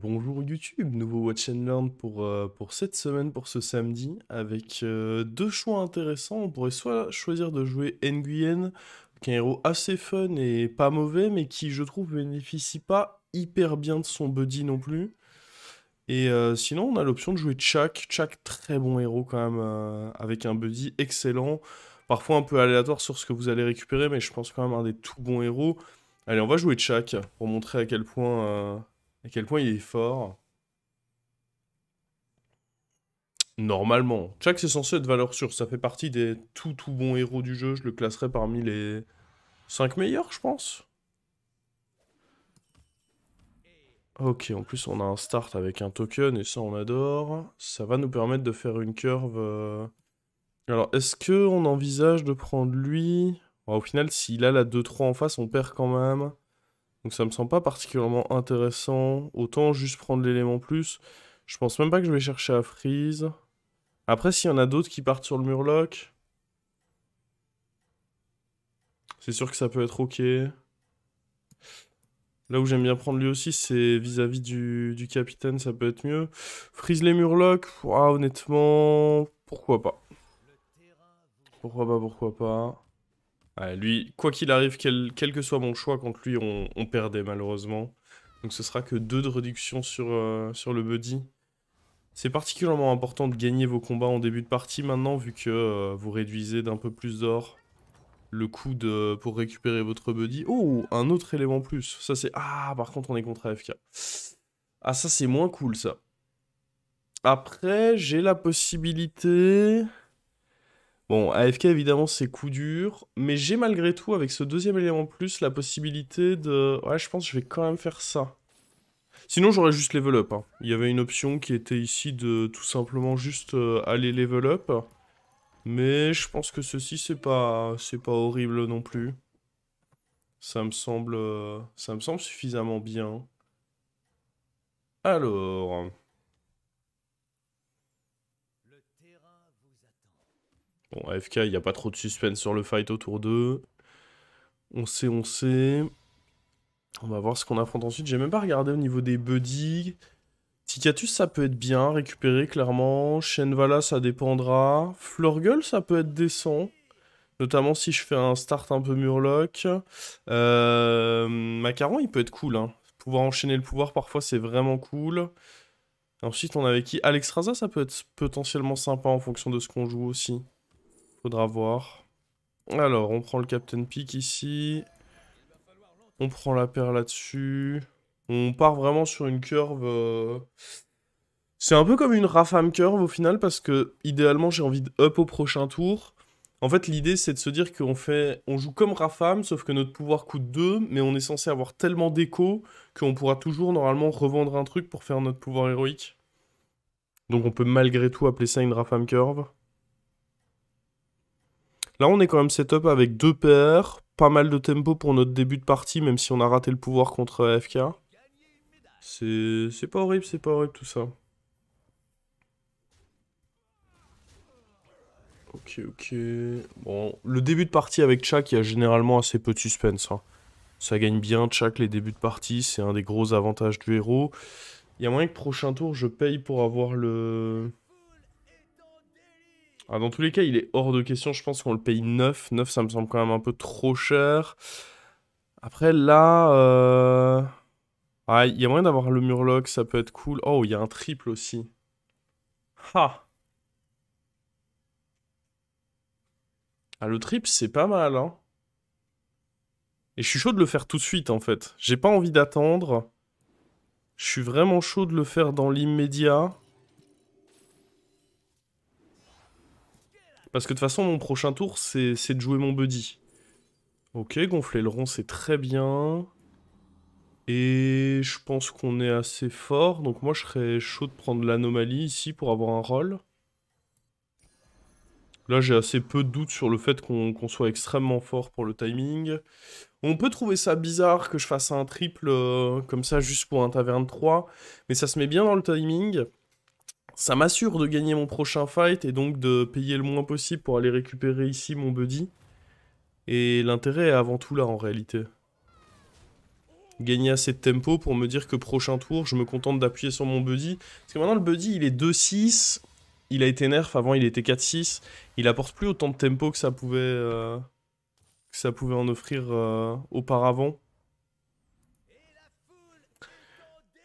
Bonjour YouTube, nouveau Watch and Learn pour cette semaine, pour ce samedi, avec deux choix intéressants. On pourrait soit choisir de jouer Nguyen, qui est un héros assez fun et pas mauvais, mais qui, je trouve, bénéficie pas hyper bien de son buddy non plus. Et sinon, on a l'option de jouer Chak. Chak, très bon héros quand même, avec un buddy excellent. Parfois un peu aléatoire sur ce que vous allez récupérer, mais je pense quand même un des tout bons héros. Allez, on va jouer Chak pour montrer à quel point il est fort. Normalement. Chak, c'est censé être valeur sûre. Ça fait partie des tout bons héros du jeu. Je le classerais parmi les 5 meilleurs, je pense. Ok, en plus on a un start avec un token et ça on adore. Ça va nous permettre de faire une curve. Alors, est-ce que on envisage de prendre lui? Bon, au final, s'il a la 2-3 en face, on perd quand même. Donc ça me semble pas particulièrement intéressant. Autant juste prendre l'élément plus. Je pense même pas que je vais chercher à freeze. Après, s'il y en a d'autres qui partent sur le murloc, c'est sûr que ça peut être ok. Là où j'aime bien prendre lui aussi, c'est vis-à-vis du capitaine, ça peut être mieux. Freeze les murlocs, honnêtement, pourquoi pas. Pourquoi pas. Ouais, lui, quoi qu'il arrive, quel que soit mon choix, contre lui, on perdait malheureusement. Donc ce sera que 2 de réduction sur le buddy. C'est particulièrement important de gagner vos combats en début de partie maintenant, vu que vous réduisez d'un peu plus d'or le coût pour récupérer votre buddy. Oh, un autre élément plus. Ça c'est... Ah, par contre on est contre AFK. Ah, ça c'est moins cool ça. Après, j'ai la possibilité... Bon, AFK évidemment c'est coup dur, mais j'ai malgré tout avec ce deuxième élément plus la possibilité de... Ouais, je pense que je vais quand même faire ça. Sinon j'aurais juste level up, hein. Il y avait une option qui était ici de tout simplement juste aller level up. Mais je pense que ceci c'est pas horrible non plus. Ça me semble suffisamment bien. Alors, bon, AFK, il n'y a pas trop de suspense sur le fight autour d'eux. On sait, on sait. On va voir ce qu'on affronte ensuite. J'ai même pas regardé au niveau des buddies. Tikatus, ça peut être bien, récupéré clairement. Shenvala, ça dépendra. Florgueul, ça peut être décent. Notamment si je fais un start un peu murloc. Macaron, il peut être cool, hein. Pouvoir enchaîner le pouvoir, parfois, c'est vraiment cool. Ensuite, on avait qui? Alex Raza, ça peut être potentiellement sympa en fonction de ce qu'on joue aussi. Faudra voir. Alors, on prend le Captain Peak ici. On prend la paire là-dessus. On part vraiment sur une curve... C'est un peu comme une Rafam curve au final, parce que, idéalement, j'ai envie de up au prochain tour. En fait, l'idée, c'est de se dire on joue comme Rafam, sauf que notre pouvoir coûte 2, mais on est censé avoir tellement d'écho qu'on pourra toujours, normalement, revendre un truc pour faire notre pouvoir héroïque. Donc on peut malgré tout appeler ça une Rafam Curve. Là, on est quand même setup avec 2 PR, pas mal de tempo pour notre début de partie, même si on a raté le pouvoir contre AFK. C'est pas horrible tout ça. Ok. Bon, le début de partie avec Chak, il y a généralement assez peu de suspense, hein. Ça gagne bien, Chak, les débuts de partie, c'est un des gros avantages du héros. Il y a moyen que prochain tour, je paye pour avoir le... Ah, dans tous les cas, il est hors de question, je pense qu'on le paye 9. 9, ça me semble quand même un peu trop cher. Après, là... Ah, il y a moyen d'avoir le Murloc, ça peut être cool. Oh, il y a un triple aussi. Ha! Ah, le triple, c'est pas mal, hein. Et je suis chaud de le faire tout de suite, en fait. J'ai pas envie d'attendre. Je suis vraiment chaud de le faire dans l'immédiat. Parce que de toute façon, mon prochain tour, c'est de jouer mon buddy. Ok, gonfler le rond, c'est très bien. Et je pense qu'on est assez fort. Donc moi, je serais chaud de prendre l'anomalie ici pour avoir un rôle. Là, j'ai assez peu de doutes sur le fait qu'on soit extrêmement fort pour le timing. On peut trouver ça bizarre que je fasse un triple comme ça juste pour un taverne 3, mais ça se met bien dans le timing. Ça m'assure de gagner mon prochain fight et donc de payer le moins possible pour aller récupérer ici mon buddy. Et l'intérêt est avant tout là en réalité. gagner assez de tempo pour me dire que prochain tour, je me contente d'appuyer sur mon buddy. Parce que maintenant, le buddy, il est 2-6. Il a été nerf, avant il était 4-6. Il apporte plus autant de tempo que ça pouvait en offrir auparavant.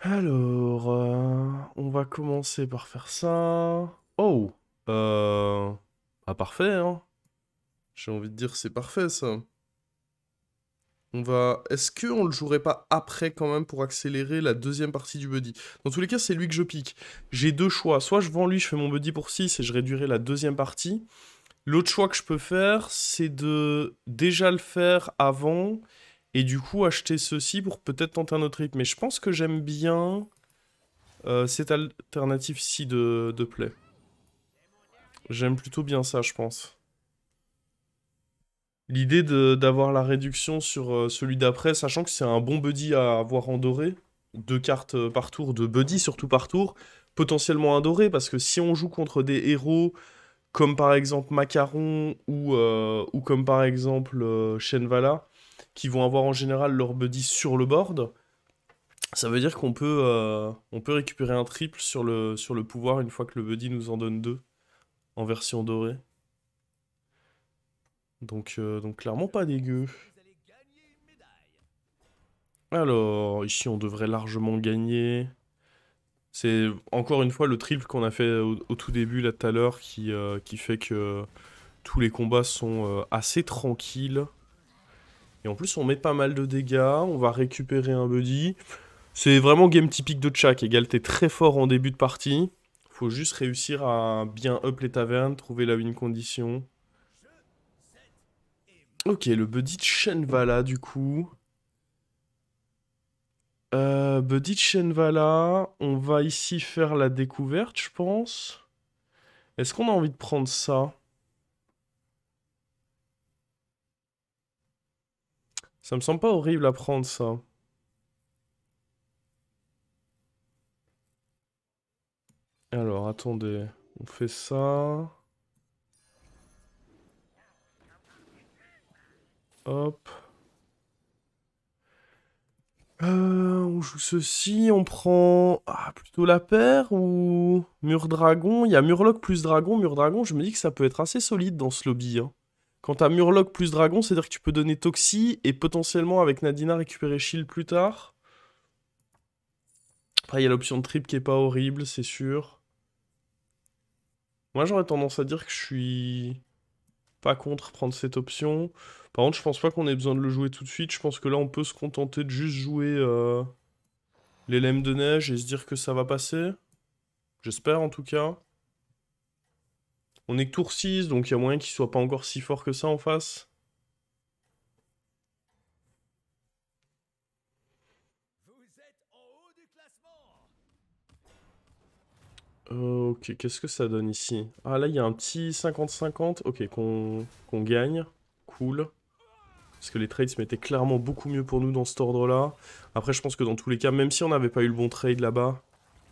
Alors, on va commencer par faire ça. Oh, ah, parfait, hein. J'ai envie de dire c'est parfait ça. On va... Est-ce qu'on le jouerait pas après quand même pour accélérer la deuxième partie du buddy? Dans tous les cas, c'est lui que je pique. J'ai deux choix. Soit je vends lui, je fais mon buddy pour 6 et je réduirai la deuxième partie. L'autre choix que je peux faire, c'est de déjà le faire avant et du coup acheter ceci pour peut-être tenter un autre rythme. Mais je pense que j'aime bien cette alternative-ci de play. J'aime plutôt bien ça, je pense. L'idée d'avoir la réduction sur celui d'après, sachant que c'est un bon buddy à avoir en doré. Deux cartes par tour, de buddy surtout par tour. Potentiellement un doré, parce que si on joue contre des héros comme par exemple Macaron ou comme par exemple Shenvala, qui vont avoir en général leur buddy sur le board, ça veut dire qu'on peut récupérer un triple sur le pouvoir une fois que le buddy nous en donne deux en version dorée. Donc clairement pas dégueu. Alors, ici on devrait largement gagner. C'est encore une fois le triple qu'on a fait au tout début là tout à l'heure qui fait que tous les combats sont assez tranquilles. Et en plus on met pas mal de dégâts, on va récupérer un buddy. C'est vraiment game typique de Tchak. Égal, t'es très fort en début de partie. Faut juste réussir à bien up les tavernes, trouver la win condition. Ok, le buddy de Shenvala du coup. Buddy de Shenvala, on va ici faire la découverte, je pense. Est-ce qu'on a envie de prendre ça? Ça me semble pas horrible à prendre ça. Alors, attendez. On fait ça. Hop. On joue ceci, on prend... Ah, plutôt la paire ou... Mur dragon? Il y a Murloc plus dragon. Mur dragon, je me dis que ça peut être assez solide dans ce lobby, hein. Quand t'as Murloc plus dragon, c'est-à-dire que tu peux donner Toxi et potentiellement avec Nadina récupérer Shield plus tard. Après, il y a l'option de trip qui est pas horrible, c'est sûr. Moi, j'aurais tendance à dire que je suis pas contre prendre cette option. Par contre, je pense pas qu'on ait besoin de le jouer tout de suite. Je pense que là, on peut se contenter de juste jouer les lemmes de neige et se dire que ça va passer. J'espère en tout cas. On est que tour 6, donc il y a moyen qu'il soit pas encore si fort que ça en face. Ok, qu'est-ce que ça donne ici? Ah là, il y a un petit 50-50. Ok, qu'on gagne. Cool. Parce que les trades se mettaient clairement beaucoup mieux pour nous dans cet ordre-là. Après, je pense que dans tous les cas, même si on n'avait pas eu le bon trade là-bas,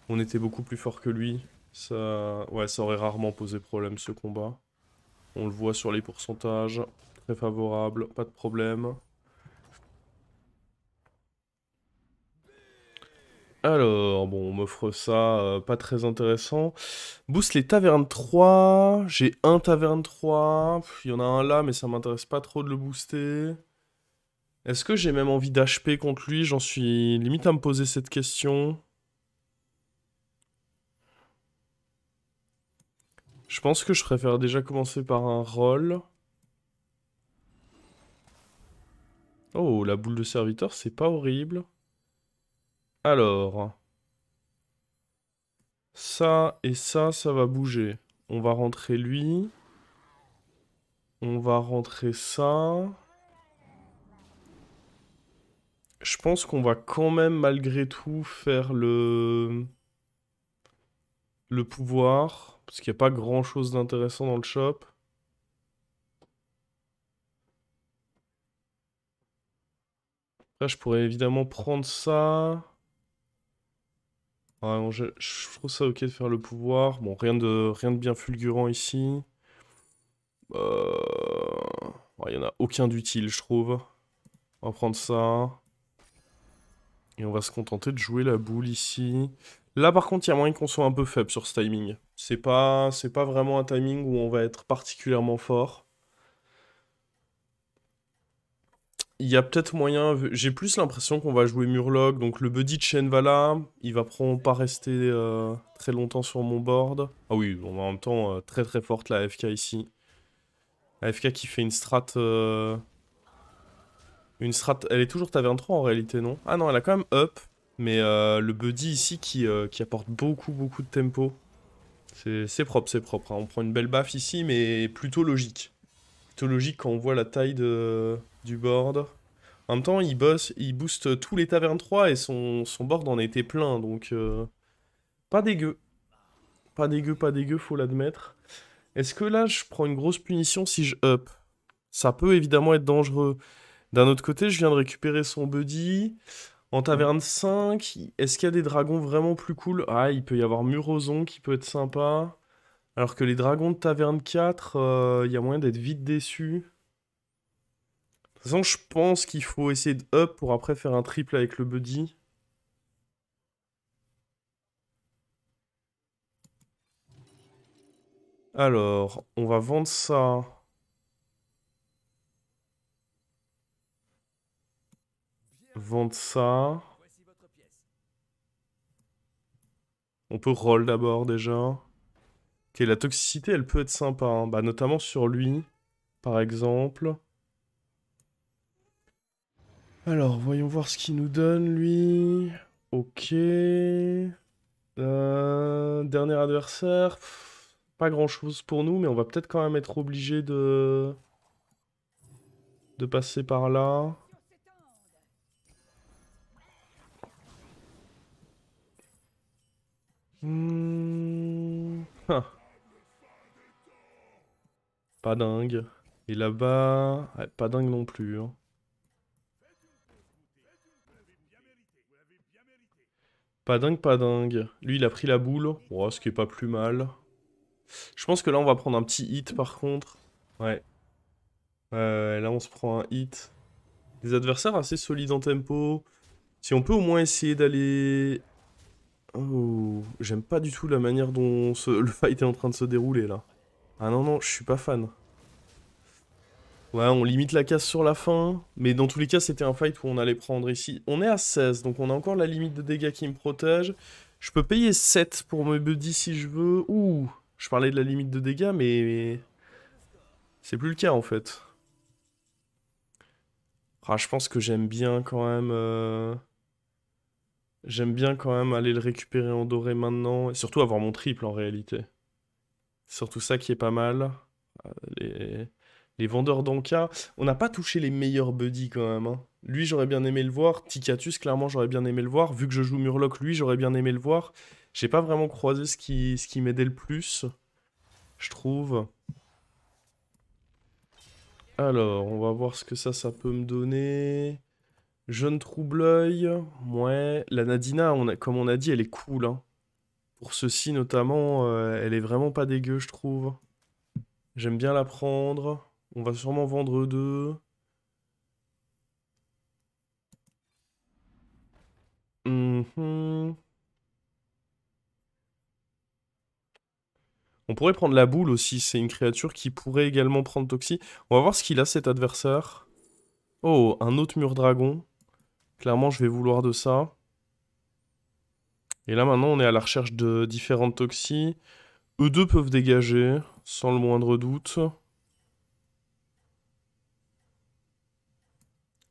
on était beaucoup plus fort que lui. Ça... Ouais, ça aurait rarement posé problème ce combat. On le voit sur les pourcentages. Très favorable, pas de problème. Alors, bon, on m'offre ça, pas très intéressant. Boost les tavernes 3. J'ai un taverne 3. Il y en a un là, mais ça m'intéresse pas trop de le booster. Est-ce que j'ai même envie d'HP contre lui? J'en suis limite à me poser cette question. Je pense que je préfère déjà commencer par un roll. Oh, la boule de serviteur, c'est pas horrible. Alors, ça et ça va bouger. On va rentrer lui. On va rentrer ça. Je pense qu'on va quand même, malgré tout, faire le pouvoir. Parce qu'il n'y a pas grand-chose d'intéressant dans le shop. Là, je pourrais évidemment prendre ça. Ouais, bon, je trouve ça ok de faire le pouvoir. Bon, rien de bien fulgurant ici. Il y en a aucun d'utile, je trouve. On va prendre ça. Et on va se contenter de jouer la boule ici. Là, par contre, il y a moyen qu'on soit un peu faible sur ce timing. C'est pas vraiment un timing où on va être particulièrement fort. Il y a peut-être moyen... J'ai plus l'impression qu'on va jouer Murloc. Donc le buddy de Shenvala, il va probablement pas rester très longtemps sur mon board. Ah oui, on va en même temps très très forte la AFK ici. AFK qui fait une strat... Une strat... Elle est toujours taverne 3 en réalité, non? Ah non, elle a quand même up. Mais le buddy ici qui apporte beaucoup beaucoup de tempo. C'est propre, c'est propre, hein. On prend une belle baffe ici, mais plutôt logique. Plutôt logique quand on voit la taille du board. En même temps, il booste tous les tavernes 3 et son board en était plein, donc pas dégueu. Pas dégueu, pas dégueu, faut l'admettre. Est-ce que là, je prends une grosse punition si je up? Ça peut évidemment être dangereux. D'un autre côté, je viens de récupérer son buddy. En taverne 5, est-ce qu'il y a des dragons vraiment plus cool? Ah, il peut y avoir Murozon qui peut être sympa. Alors que les dragons de taverne 4, il y a moyen d'être vite déçu. De toute façon, je pense qu'il faut essayer de up pour après faire un triple avec le buddy. Alors, on va vendre ça. Vendre ça. On peut roll d'abord déjà. Ok, la toxicité, elle peut être sympa, hein. Bah, notamment sur lui, par exemple. Alors, voyons voir ce qu'il nous donne, lui. Ok. Dernier adversaire. Pas grand-chose pour nous, mais on va peut-être quand même être obligé de passer par là. Ah, pas dingue. Et là-bas, ouais, pas dingue non plus, hein. Pas dingue, pas dingue. Lui, il a pris la boule. Oh, ce qui est pas plus mal. Je pense que là, on va prendre un petit hit, par contre. Ouais. Là, on se prend un hit. Des adversaires assez solides en tempo. Si on peut au moins essayer d'aller... Oh, j'aime pas du tout la manière dont le fight est en train de se dérouler, là. Ah non, non, je suis pas fan. Ouais, on limite la casse sur la fin, mais dans tous les cas, c'était un fight où on allait prendre ici. On est à 16, donc on a encore la limite de dégâts qui me protège. Je peux payer 7 pour mes buddies si je veux. Ouh, je parlais de la limite de dégâts, mais c'est plus le cas en fait. Ah, je pense que j'aime bien quand même... J'aime bien quand même aller le récupérer en doré maintenant, et surtout avoir mon triple en réalité. C'est surtout ça qui est pas mal. Les, les vendeurs d'Anka. On n'a pas touché les meilleurs buddies quand même, hein. Lui, j'aurais bien aimé le voir. Ticatus, clairement, j'aurais bien aimé le voir. Vu que je joue Murloc, lui, j'aurais bien aimé le voir. J'ai pas vraiment croisé ce qui m'aidait le plus, je trouve. Alors, on va voir ce que ça peut me donner. Jeune trouble-œil. Ouais. La Nadina, comme on a dit, elle est cool, hein. Pour ceci, notamment, elle est vraiment pas dégueu, je trouve. J'aime bien la prendre. On va sûrement vendre deux. Mhm. On pourrait prendre la boule aussi, c'est une créature qui pourrait également prendre Toxie. On va voir ce qu'il a cet adversaire. Oh, un autre mur dragon. Clairement, je vais vouloir de ça. Et là maintenant, on est à la recherche de différentes Toxies. Eux deux peuvent dégager, sans le moindre doute.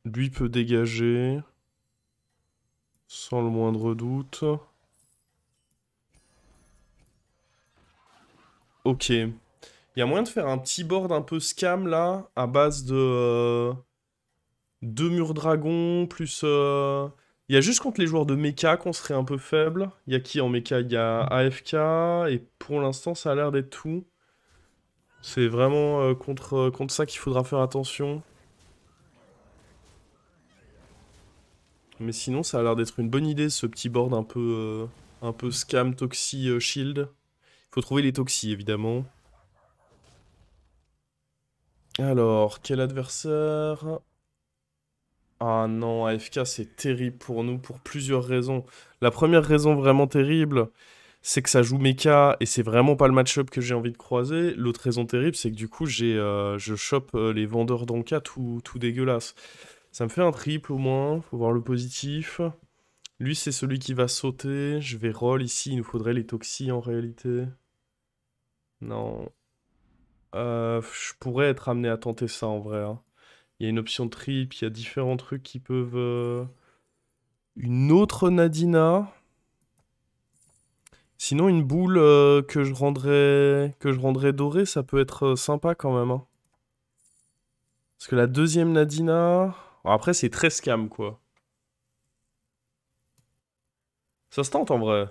Lui peut dégager, sans le moindre doute. Ok. Il y a moyen de faire un petit board un peu scam là, à base de deux murs dragons, plus... Il y a juste contre les joueurs de mecha qu'on serait un peu faible. Il y a qui en mecha? Il y a AFK, et pour l'instant ça a l'air d'être tout. C'est vraiment contre ça qu'il faudra faire attention. Mais sinon ça a l'air d'être une bonne idée ce petit board un peu scam, toxi, shield. Il faut trouver les toxis évidemment. Alors, quel adversaire? Ah non, AFK c'est terrible pour nous pour plusieurs raisons. La première raison vraiment terrible, c'est que ça joue mecha et c'est vraiment pas le match-up que j'ai envie de croiser. L'autre raison terrible, c'est que du coup je chope les vendeurs d'Anka tout dégueulasse. Ça me fait un triple au moins, faut voir le positif. Lui c'est celui qui va sauter. Je vais roll ici, il nous faudrait les toxis en réalité. Non. Je pourrais être amené à tenter ça en vrai, hein. Il y a une option trip, il y a différents trucs qui peuvent... Une autre Nadina. Sinon, une boule que je rendrais dorée, ça peut être sympa quand même, hein. Parce que la deuxième Nadina... Bon, après, c'est très scam, quoi. Ça se tente, en vrai.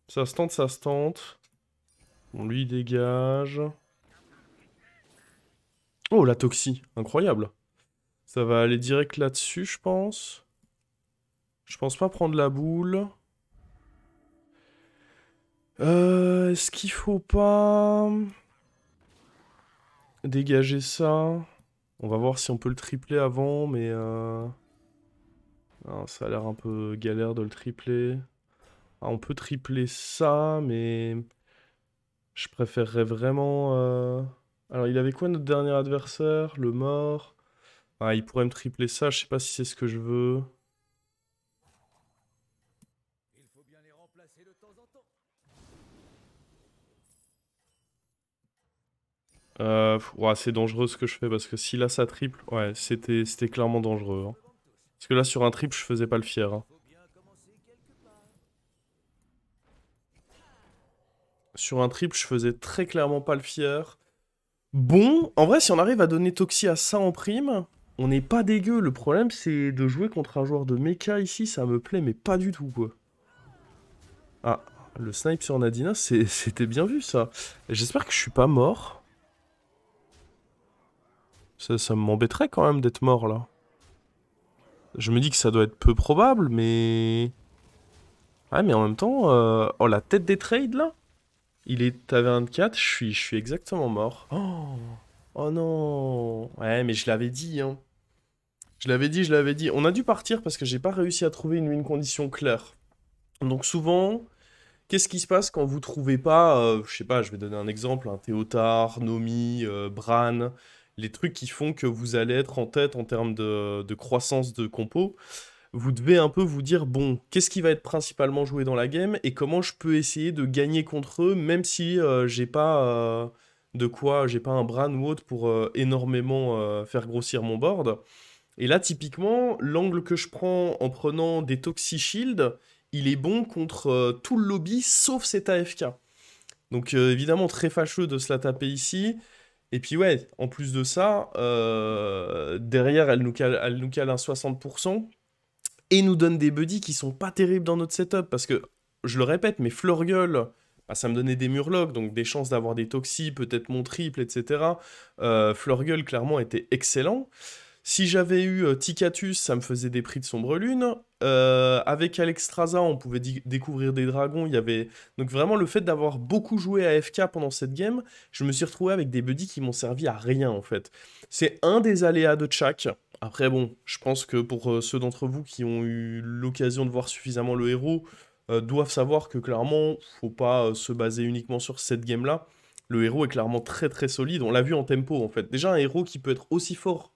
Ça se tente, ça se tente. On lui dégage. Oh, la Toxie. Incroyable. Ça va aller direct là-dessus, je pense. Je pense pas prendre la boule. Est-ce qu'il faut pas dégager ça? On va voir si on peut le tripler avant, mais non, ça a l'air un peu galère de le tripler. Ah, on peut tripler ça, mais je préférerais vraiment... Alors, il avait quoi notre dernier adversaire? Le mort. Ah, il pourrait me tripler ça, je sais pas si c'est ce que je veux. Ouais, c'est dangereux ce que je fais, parce que si là ça triple, ouais, c'était clairement dangereux, hein. Parce que là, sur un triple, je faisais pas le fier, hein. Sur un triple, je faisais très clairement pas le fier. Bon, en vrai, si on arrive à donner Toxie à ça en prime, on n'est pas dégueu. Le problème, c'est de jouer contre un joueur de mecha ici, ça me plaît, mais pas du tout, quoi. Ah, le snipe sur Nadina, c'était bien vu, ça. J'espère que je suis pas mort. Ça m'embêterait quand même d'être mort, là. Je me dis que ça doit être peu probable, mais... Ouais, mais en même temps... Oh, la tête des trades, là? Il est à 24, je suis exactement mort. Oh, oh non. Ouais, mais je l'avais dit, hein. Je l'avais dit, je l'avais dit. On a dû partir parce que j'ai pas réussi à trouver une condition claire. Donc souvent, qu'est-ce qui se passe quand vous trouvez pas, je sais pas, je vais donner un exemple, un Théotard, Nomi, Bran, les trucs qui font que vous allez être en tête en termes de croissance de compo, vous devez un peu vous dire, bon, qu'est-ce qui va être principalement joué dans la game et comment je peux essayer de gagner contre eux, même si j'ai pas j'ai pas un Bran ou autre pour énormément faire grossir mon board. Et là, typiquement, l'angle que je prends en prenant des Toxi Shield, il est bon contre tout le lobby, sauf cet AFK. Donc évidemment, très fâcheux de se la taper ici. Et puis ouais, en plus de ça, derrière, elle nous cale un 60%, et nous donne des buddies qui sont pas terribles dans notre setup, parce que, je le répète, mais Fleurgueule, bah, ça me donnait des murlocs, donc des chances d'avoir des Toxi, peut-être mon triple, etc. Fleurgueule, clairement, était excellent. Si j'avais eu Ticatus, ça me faisait des prix de Sombre Lune. Avec Alexstrasza, on pouvait découvrir des dragons. Il y avait... Donc vraiment, le fait d'avoir beaucoup joué à FK pendant cette game, je me suis retrouvé avec des buddies qui m'ont servi à rien, en fait. C'est un des aléas de Chak. Après, bon, je pense que pour ceux d'entre vous qui ont eu l'occasion de voir suffisamment le héros, doivent savoir que clairement, faut pas se baser uniquement sur cette game-là. Le héros est clairement très très solide. On l'a vu en tempo, en fait. Déjà, un héros qui peut être aussi fort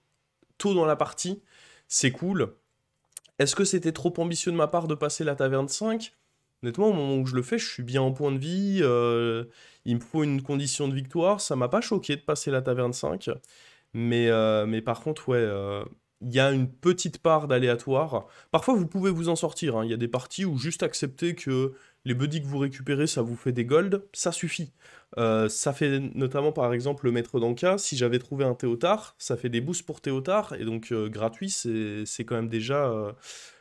tôt dans la partie, c'est cool. Est-ce que c'était trop ambitieux de ma part de passer la taverne 5? Honnêtement, au moment où je le fais, je suis bien en point de vie, il me faut une condition de victoire, ça m'a pas choqué de passer la taverne 5, mais par contre, ouais, il y a une petite part d'aléatoire. Parfois, vous pouvez vous en sortir, hein. Il y a des parties où juste accepter que les buddies que vous récupérez, ça vous fait des golds, ça suffit. Ça fait notamment par exemple le maître d'Anka, si j'avais trouvé un Théotard, ça fait des boosts pour Théotard, et donc gratuit, c'est quand même déjà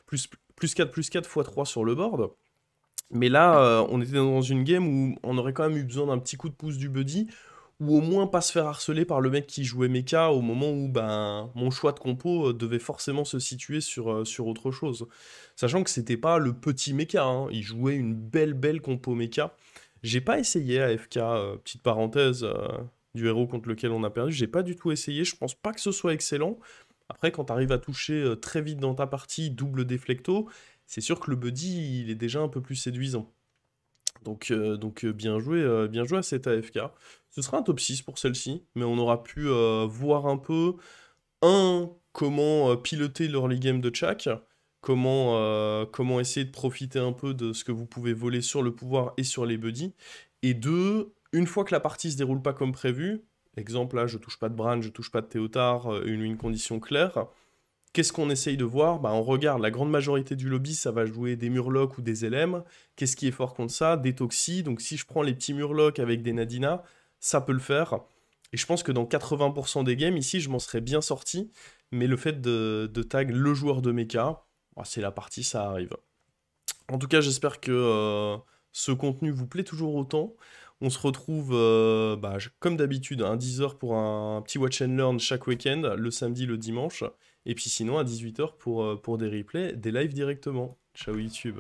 plus, plus 4 x 3 sur le board. Mais là, on était dans une game où on aurait quand même eu besoin d'un petit coup de pouce du buddy, ou au moins pas se faire harceler par le mec qui jouait mecha au moment où ben, mon choix de compo devait forcément se situer sur autre chose. Sachant que c'était pas le petit mecha, hein, il jouait une belle compo mecha. J'ai pas essayé AFK, petite parenthèse, du héros contre lequel on a perdu, j'ai pas du tout essayé, je pense pas que ce soit excellent. Après, quand tu arrives à toucher très vite dans ta partie double déflecto, c'est sûr que le buddy, il est déjà un peu plus séduisant. Donc, bien joué à cet AFK. Ce sera un top 6 pour celle-ci, mais on aura pu voir un peu, comment piloter l'early game de Chak, comment essayer de profiter un peu de ce que vous pouvez voler sur le pouvoir et sur les buddies, et deux, une fois que la partie se déroule pas comme prévu, exemple là, je touche pas de Bran, je touche pas de Théotard, une condition claire, qu'est-ce qu'on essaye de voir? Bah, on regarde, la grande majorité du lobby, ça va jouer des Murlocs ou des LM. Qu'est-ce qui est fort contre ça? Des Toxi. Donc si je prends les petits Murlocs avec des Nadina, ça peut le faire. Et je pense que dans 80% des games, ici, je m'en serais bien sorti. Mais le fait de tag le joueur de mecha, bah, c'est la partie, ça arrive. En tout cas, j'espère que ce contenu vous plaît toujours autant. On se retrouve, bah, comme d'habitude, à 10h pour un petit Watch and Learn chaque week-end, le samedi, le dimanche. Et puis sinon, à 18h pour des replays, des lives directement. Ciao YouTube.